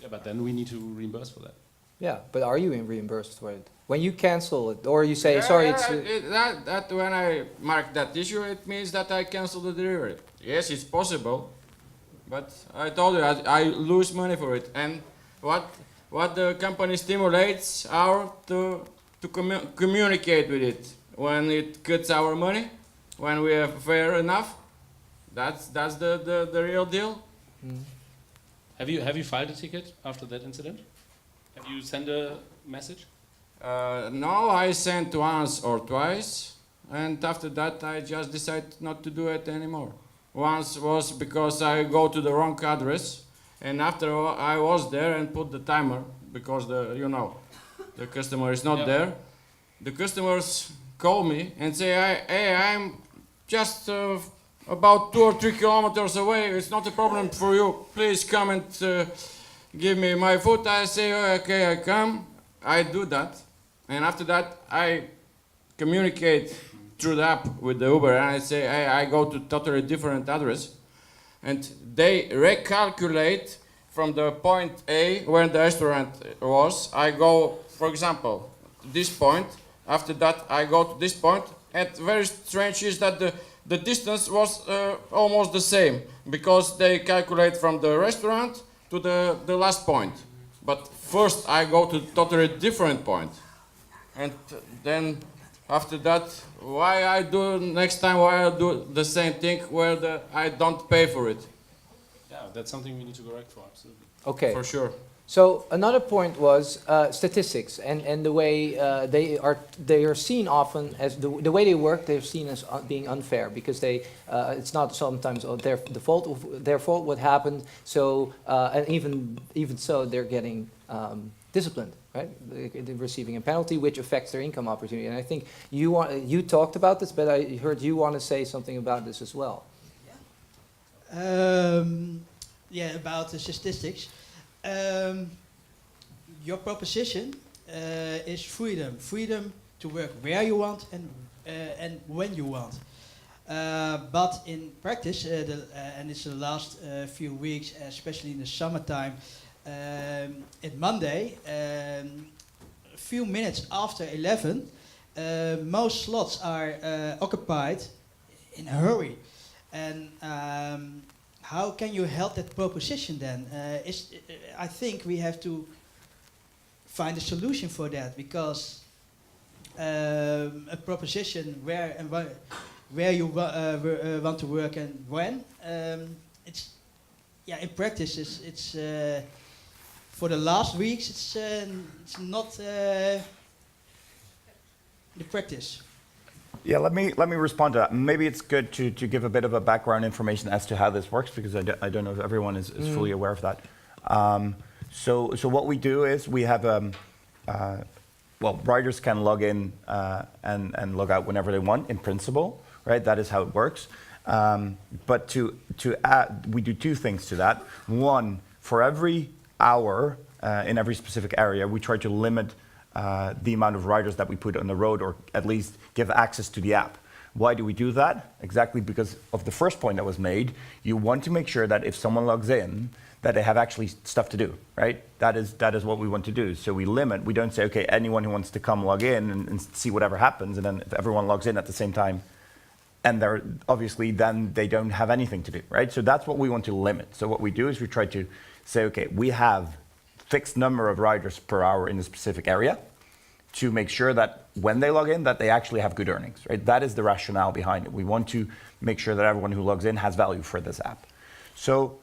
Yeah, but then we need to reimburse for that. Yeah, but are you reimbursed for it? When you cancel it, or you say, sorry, it's... That when I mark that issue, it means that I cancel the delivery. Yes, it's possible, but I told you I lose money for it. And what the company stimulates our to communicate with it when it cuts our money, when we are fair enough. That's the real deal. Mm. Have you filed a ticket after that incident? Have you sent a message? No, I sent once or twice, and after that I just decided not to do it anymore. Once was because I go to the wrong address, and after I was there and put the timer because the customer is not there. The customers call me and say, "Hey, I'm just about 2 or 3 kilometers away. It's not a problem for you. Please come and give me my food. I say, okay, I come. I do that. And after that, I communicate through the app with the Uber. And I say, hey, I go to totally different address. And they recalculate from the point A where the restaurant was. I go, for example, this point. After that, I go to this point. And very strange is that the distance was almost the same, because they calculate from the restaurant to the last point. But first I go to totally different point. And then after that, why I do next time, why I do the same thing where I don't pay for it. Yeah, that's something we need to correct for, absolutely. Okay. For sure. So another point was statistics and the way they are seen often as the way they work. They're seen as being unfair because it's not sometimes their fault what happened. So and even so they're getting disciplined, right? They're receiving a penalty which affects their income opportunity. And I think you talked about this, but I heard you want to say something about this as well. Yeah, about the statistics. Your proposition is freedom to work where you want and when you want. But in practice, and it's the last few weeks, especially in the summertime, at Monday, a few minutes after 11, most slots are occupied in a hurry. And how can you help that proposition then? I think we have to find a solution for that, because a proposition where you want to work and when, it's in practice it's for the last weeks it's not the practice. Yeah, let me respond to that. Maybe it's good to give a bit of a background information as to how this works, because I don't know if everyone is fully aware of that. So what we do is we have riders can log in and log out whenever they want in principle, right? That is how it works. But to add, we do two things to that. One, for every hour in every specific area, we try to limit the amount of riders that we put on the road, or at least give access to the app. Why do we do that? Exactly because of the first point that was made. You want to make sure that if someone logs in, that they have actually stuff to do, right? That is what we want to do. So we limit. We don't say, okay, anyone who wants to come log in and see whatever happens, and then if everyone logs in at the same time, and they're obviously then they don't have anything to do, right? So that's what we want to limit. So what we do is we try to say, okay, we have fixed number of riders per hour in a specific area to make sure that when they log in, that they actually have good earnings, right? That is the rationale behind it. We want to make sure that everyone who logs in has value for this app. So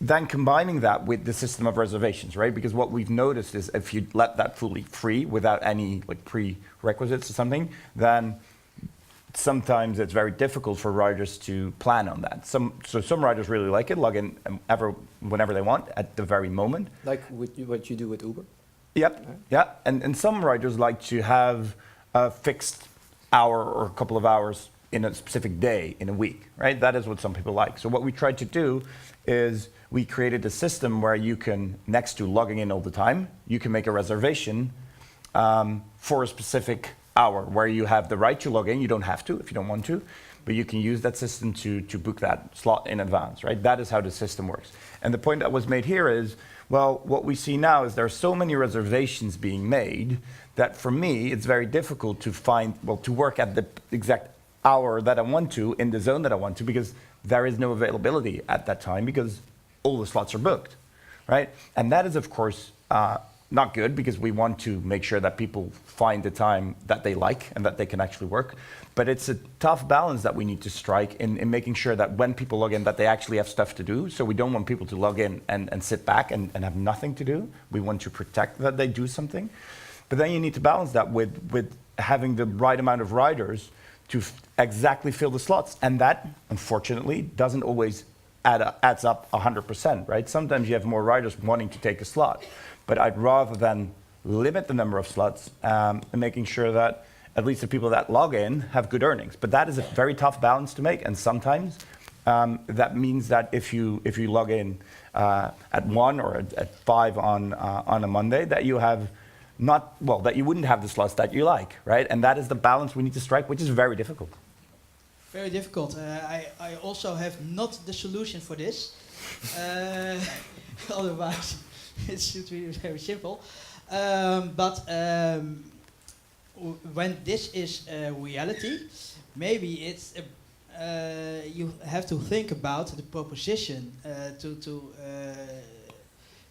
then combining that with the system of reservations, right? Because what we've noticed is if you let that fully free without any like prerequisites or something, then sometimes it's very difficult for riders to plan on that. Some riders really like it, log in whenever they want at the very moment. Like what you do with Uber? Yep, yeah. And some riders like to have a fixed hour or a couple of hours in a specific day in a week, right? That is what some people like. So what we tried to do is we created a system where you can, next to logging in all the time, you can make a reservation for a specific hour where you have the right to log in. You don't have to if you don't want to, but you can use that system to book that slot in advance, right? That is how the system works. And the point that was made here is, well, what we see now is there are so many reservations being made that for me, it's very difficult to to work at the exact hour that I want to in the zone that I want to, because there is no availability at that time because all the slots are booked, right? And that is, of course, not good, because we want to make sure that people find the time that they like and that they can actually work. But it's a tough balance that we need to strike in making sure that when people log in, that they actually have stuff to do. So we don't want people to log in and sit back and have nothing to do. We want to protect that they do something. But then you need to balance that with having the right amount of riders to exactly fill the slots. And that, unfortunately, doesn't always adds up 100%, right? Sometimes you have more riders wanting to take a slot. But I'd rather than limit the number of slots and making sure that at least the people that log in have good earnings. But that is a very tough balance to make, and sometimes that means that if you log in at 1 or at 5 on a Monday, that you have that you wouldn't have the slots that you like, right? And that is the balance we need to strike, which is very difficult. Very difficult. I also have not the solution for this. Otherwise, it should be very simple. When this is a reality, maybe it's you have to think about the proposition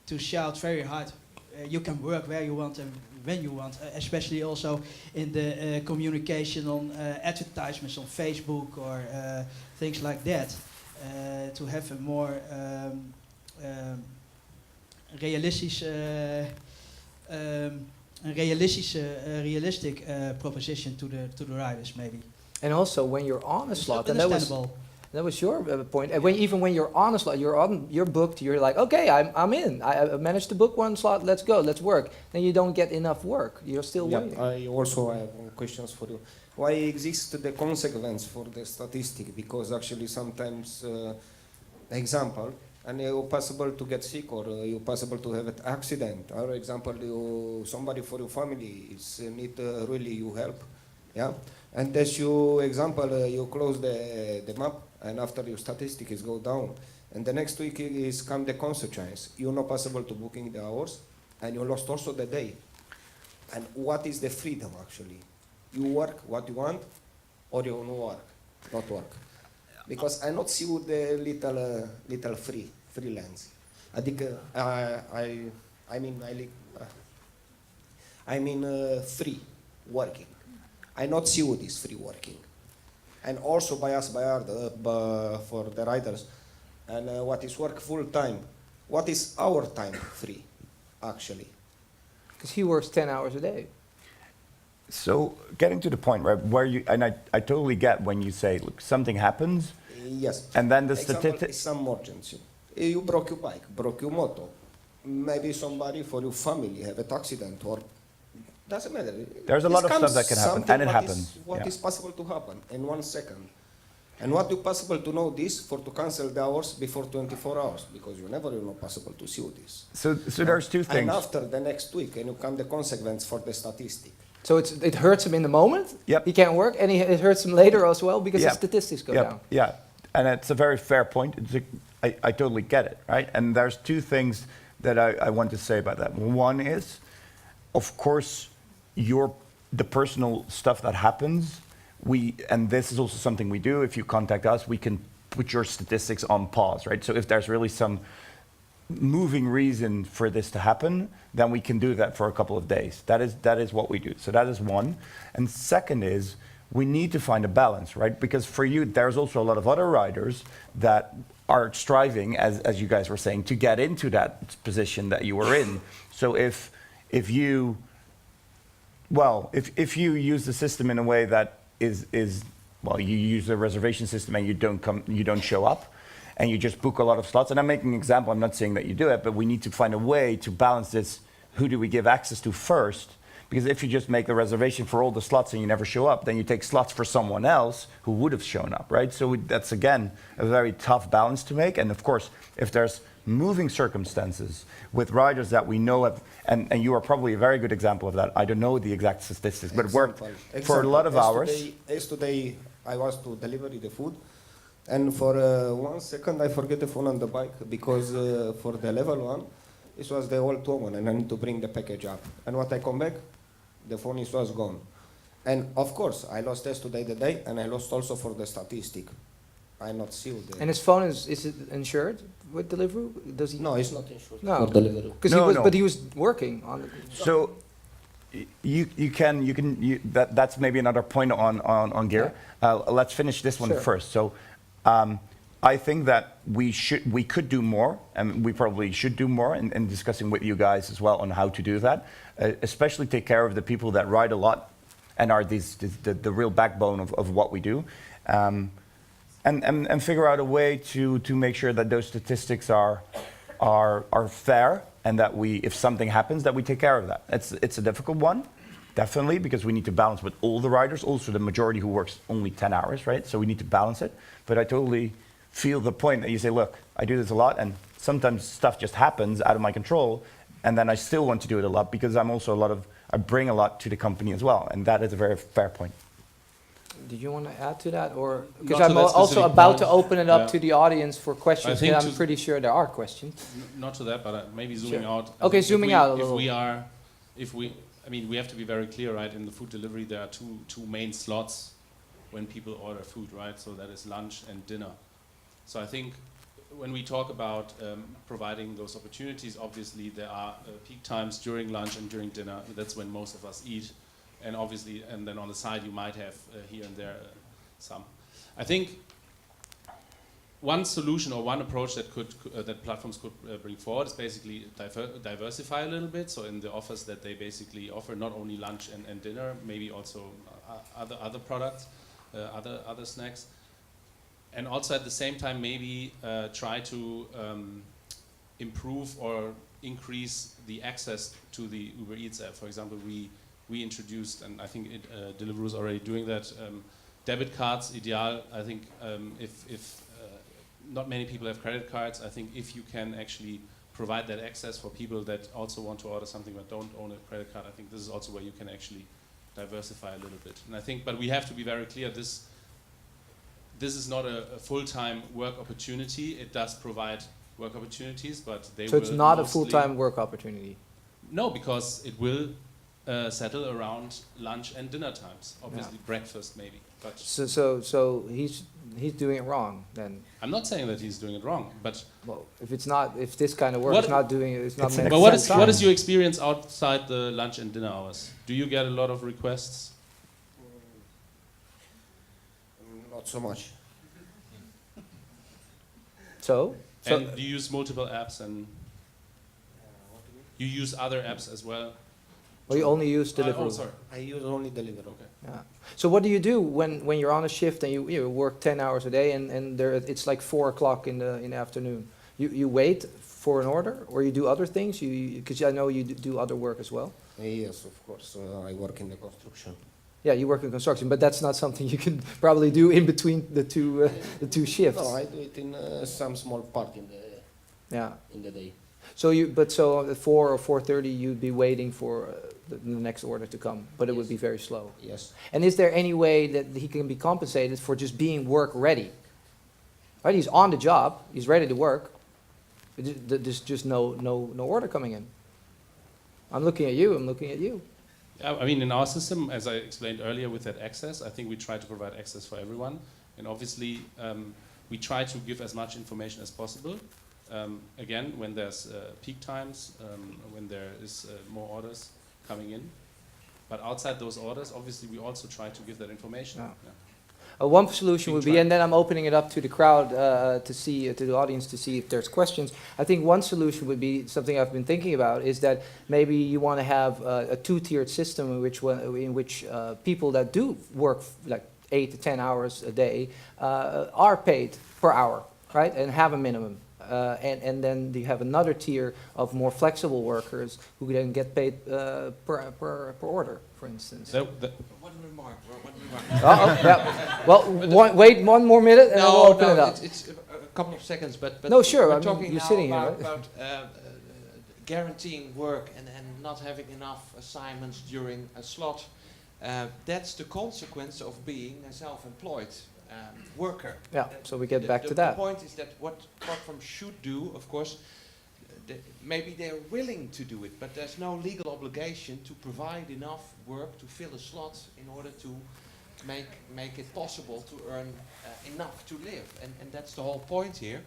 to shout very hard. You can work where you want and when you want, especially also in the communication on advertisements on Facebook or things like that, to have a more realistic proposition to the riders, maybe. And also when you're on a slot, and that was your point. And even when you're on a slot, you're booked. You're like, okay, I'm in. I managed to book one slot. Let's go. Let's work. Then you don't get enough work. You're still waiting. I also have questions for you. Why exists the consequence for the statistic? Because actually sometimes, example, and you possible to get sick or you possible to have an accident. Or example, somebody for your family is need really you help, yeah. And as you example, you close the map, and after your statistics go down, and the next week is come the consequence. You're not possible to booking the hours, and you lost also the day. And what is the freedom actually? You work what you want, or you not work. Because I not see the little freelance. I think I mean free working. I not see this free working, and also by us for the riders, and what is work full time. What is our time free, actually? Because he works 10 hours a day. So getting to the point, right, where I totally get when you say, look, something happens. Yes. And then the example, statistics. some emergency. You broke your bike, broke your motor. Maybe somebody for your family have an accident or doesn't matter. There's a lot of stuff that can happen, and it happens. What is possible to happen in 1 second? And what is possible to know this for to cancel the hours before 24 hours? Because you never know possible to see this. So there's two things. And after the next week, and you come the consequence for the statistic. So it hurts him in the moment. Yep. He can't work, and it hurts him later as well because the statistics go down. Yeah, and it's a very fair point. I totally get it, right? And there's two things that I want to say about that. One is, of course, the personal stuff that happens, and this is also something we do. If you contact us, we can put your statistics on pause, right? So if there's really some moving reason for this to happen, then we can do that for a couple of days. That is what we do. So that is one. And second is, we need to find a balance, right? Because for you, there's also a lot of other riders that are striving, as you guys were saying, to get into that position that you were in. So if you use the system in a way that is you use the reservation system and you don't show up, and you just book a lot of slots. And I'm making an example. I'm not saying that you do it, but we need to find a way to balance this. Who do we give access to first? Because if you just make the reservation for all the slots and you never show up, then you take slots for someone else who would have shown up, right? So that's, again, a very tough balance to make. And of course, if there's moving circumstances with riders that we know have, and you are probably a very good example of that. I don't know the exact statistics, but it worked for a lot of hours. Yesterday, I was to deliver the food, and for 1 second, I forget the phone on the bike, because for the level 1, this was the old woman, and I need to bring the package up. And when I come back, the phone was gone. And of course, I lost yesterday the day, and I lost also for the statistic. I not see the... And his phone is it insured with Deliveroo? Does he? No, it's not insured No, for Deliveroo. But he was working on it. So that's maybe another point on gear. Let's finish this one first. So I think that we could do more, and we probably should do more in discussing with you guys as well on how to do that, especially take care of the people that ride a lot and are the real backbone of what we do. And figure out a way to make sure that those statistics are fair, and that if something happens, that we take care of that. It's a difficult one, definitely, because we need to balance with all the riders, also the majority who works only 10 hours, right? So we need to balance it. But I totally feel the point that you say, look, I do this a lot, and sometimes stuff just happens out of my control, and then I still want to do it a lot because I bring a lot to the company as well, and that is a very fair point. Did you want to add to that, or Not because to I'm that also specific about to point. open it up Yeah. to the audience for questions, think and I'm to- pretty sure there are questions. Not to that, but maybe zooming Sure. out. I Okay, think if zooming we- out a If little. we have to be very clear, right? In the food delivery, there are two main slots when people order food, right? So that is lunch and dinner. So I think when we talk about providing those opportunities, obviously there are peak times during lunch and during dinner. That's when most of us eat, and obviously, and then on the side you might have here and there some. I think one solution or one approach that that platforms could bring forward is basically diversify a little bit. So in the offers that they basically offer, not only lunch and dinner, maybe also other products, other snacks, and also at the same time maybe try to improve or increase the access to the Uber Eats app. For example, we introduced, and I think Deliveroo is already doing that. Debit cards, ideal. I think if not many people have credit cards, I think if you can actually provide that access for people that also want to order something but don't own a credit card, I think this is also where you can actually diversify a little bit. And I think, but we have to be very clear, this is not a full-time work opportunity. It does provide work opportunities, but they So will it's not a mostly- full-time work opportunity. No, because it will settle around lunch and dinner times. Obviously, breakfast maybe. But So he's doing it wrong then. I'm not saying that he's doing it wrong. But Well, if this kind of work What- is not doing it, it's not It's meant an for what full-time. is your experience outside the lunch and dinner hours? Do you get a lot of requests? Not so much. So And do you use multiple apps and you use other apps as well? well, you only use Deliveroo. Oh, sorry. I use only Deliveroo. Okay. Yeah. So what do you do when you're on a shift and you work 10 hours a day and it's like 4 o'clock in the afternoon? You wait for an order, or you do other things? Because I know you do other work as well. Yes, of course. I work in the construction. Yeah, you work in construction, but that's not something you can probably do in between the two shifts. No, I do it in some small part Yeah. in the day. So at 4 or 4:30 you'd be waiting for the next order to come, but it would be very slow. Yes. And is there any way that he can be compensated for just being work ready? Right, he's on the job, he's ready to work. There's just no order coming in. I'm looking at you. I mean, in our system, as I explained earlier, with that access, I think we try to provide access for everyone. And obviously, we try to give as much information as possible. Again, when there's peak times, when there is more orders coming in. But outside those orders, obviously, we also try to give that information. Yeah. Yeah. One solution would be, try. and then I'm opening it up to the crowd, to the audience to see if there's questions. I think one solution would be something I've been thinking about, is that maybe you want to have a two-tiered system in which people that do work like 8 to 10 hours a day are paid per hour, right, and have a minimum. And then you have another tier of more flexible workers who then get paid per order, for instance. One remark. Yeah. Well, wait one more minute and I'll open it up. It's a couple of seconds, but No, sure, we're I mean, talking you're now sitting here, about, right? guaranteeing work and not having enough assignments during a slot. That's the consequence of being a self-employed worker. Yeah, so we get back to The that. point is that what platforms should do, of course, maybe they're willing to do it, but there's no legal obligation to provide enough work to fill a slot in order to make it possible to earn enough to live. And that's the whole point here.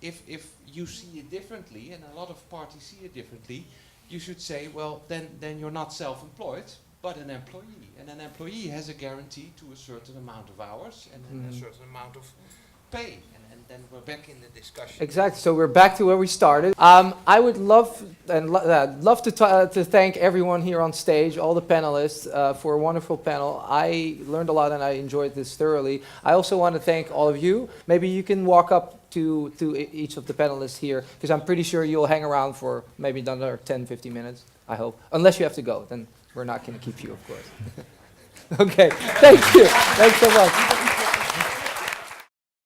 If you see it differently, and a lot of parties see it differently, you should say, well, then you're not self-employed, but an employee. And an employee has a guarantee to a certain amount of hours and a certain amount of pay. And then we're back in the discussion. Exactly. So we're back to where we started. I would love to thank everyone here on stage, all the panelists, for a wonderful panel. I learned a lot and I enjoyed this thoroughly. I also want to thank all of you. Maybe you can walk up to each of the panelists here, because I'm pretty sure you'll hang around for maybe another 10, 15 minutes, I hope. Unless you have to go, then we're not going to keep you, of course. Okay, thank you. Thanks so much.